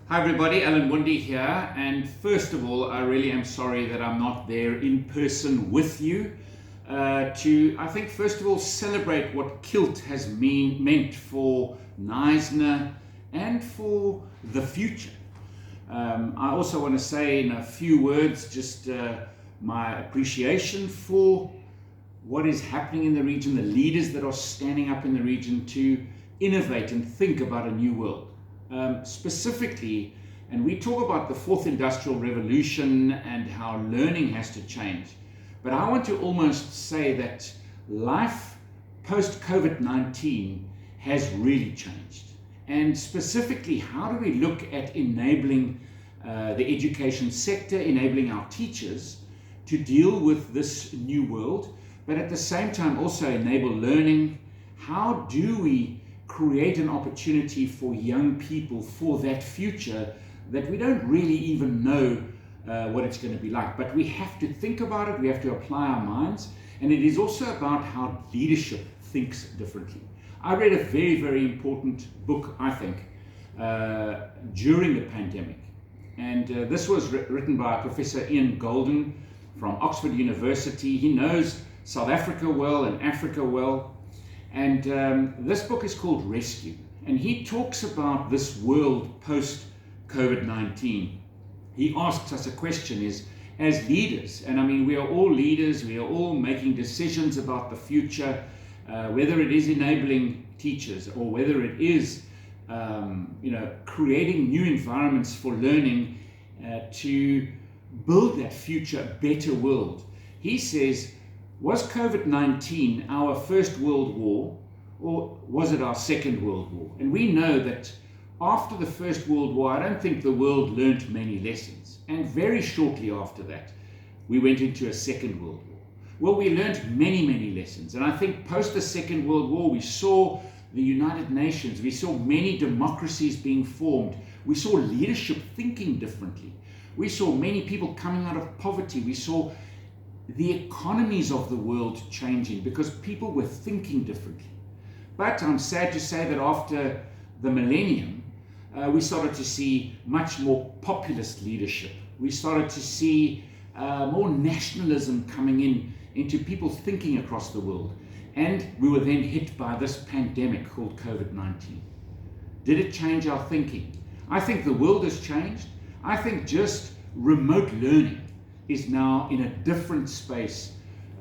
Hi everybody, Winde here, and first of all I really am sorry that I'm not there in person with you to, I think, first of all celebrate what KILT has meant for Knysna and for the future. I also want to say in a few words just my appreciation for what is happening in the region, the leaders that are standing up in the region to innovate and think about a new world. Specifically, and we talk about the fourth industrial revolution and how learning has to change, but I want to almost say that life post-COVID-19 has really changed. And specifically, how do we look at enabling the education sector, enabling our teachers to deal with this new world, but at the same time also enable learning? How do we create an opportunity for young people for that future that we don't really even know what it's going to be like? But we have to think about it, we have to apply our minds, and it is also about how leadership thinks differently. I read a very, very important book, I think, during the pandemic, and this was written by Professor Ian Golden from Oxford University. He knows South Africa well and Africa well. And this book is called Rescue, and he talks about this world post-COVID-19. He asks us a question is, as leaders, and I mean we are all leaders, we are all making decisions about the future, whether it is enabling teachers or whether it is creating new environments for learning to build that future better world. He says, was COVID-19 our first world war, or was it our second world war? And we know that after the First World War, I don't think the world learned many lessons. And very shortly after that, we went into a Second World War. Well, we learned many, many lessons. And I think post the Second World War, we saw the United Nations, we saw many democracies being formed, we saw leadership thinking differently, we saw many people coming out of poverty, we saw the economies of the world changing because people were thinking differently. But I'm sad to say that after the millennium, we started to see much more populist leadership. We started to see more nationalism coming into people thinking across the world. And we were then hit by this pandemic called COVID-19. Did it change our thinking? I think the world has changed. I think just remote learning is now in a different space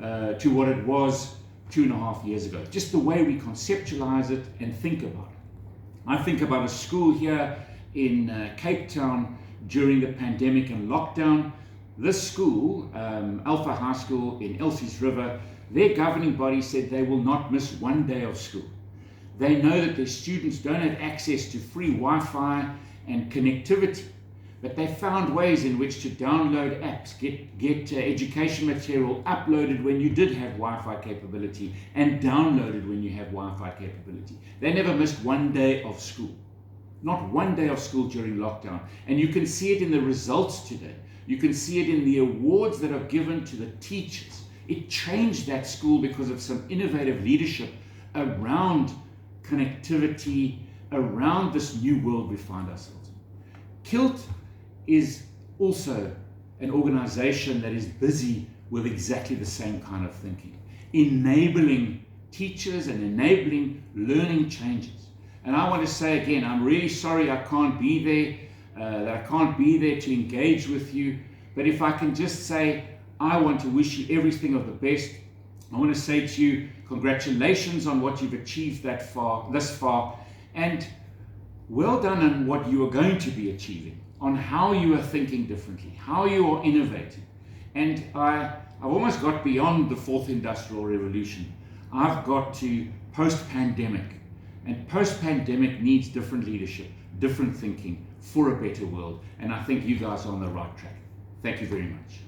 to what it was 2.5 years ago. Just the way we conceptualize it and think about it. I think about a school here in Cape Town during the pandemic and lockdown. This school, Alpha High School in Elsie's River, their governing body said they will not miss one day of school. They know that their students don't have access to free Wi-Fi and connectivity, but they found ways in which to download apps, get education material uploaded when you did have Wi-Fi capability and downloaded when you have Wi-Fi capability. They never missed one day of school. Not one day of school during lockdown. And you can see it in the results today. You can see it in the awards that are given to the teachers. It changed that school because of some innovative leadership around connectivity, around this new world we find ourselves in. KILT is also an organization that is busy with exactly the same kind of thinking, enabling teachers and enabling learning changes. And I want to say again, I'm really sorry I can't be there, that I can't be there to engage with you, but if I can just say, I want to wish you everything of the best. I want to say to you, congratulations on what you've achieved thus far, and well done on what you are going to be achieving, on how you are thinking differently, how you are innovating. And I've almost got beyond the fourth industrial revolution. I've got to post-pandemic. And post-pandemic needs different leadership, different thinking for a better world. And I think you guys are on the right track. Thank you very much.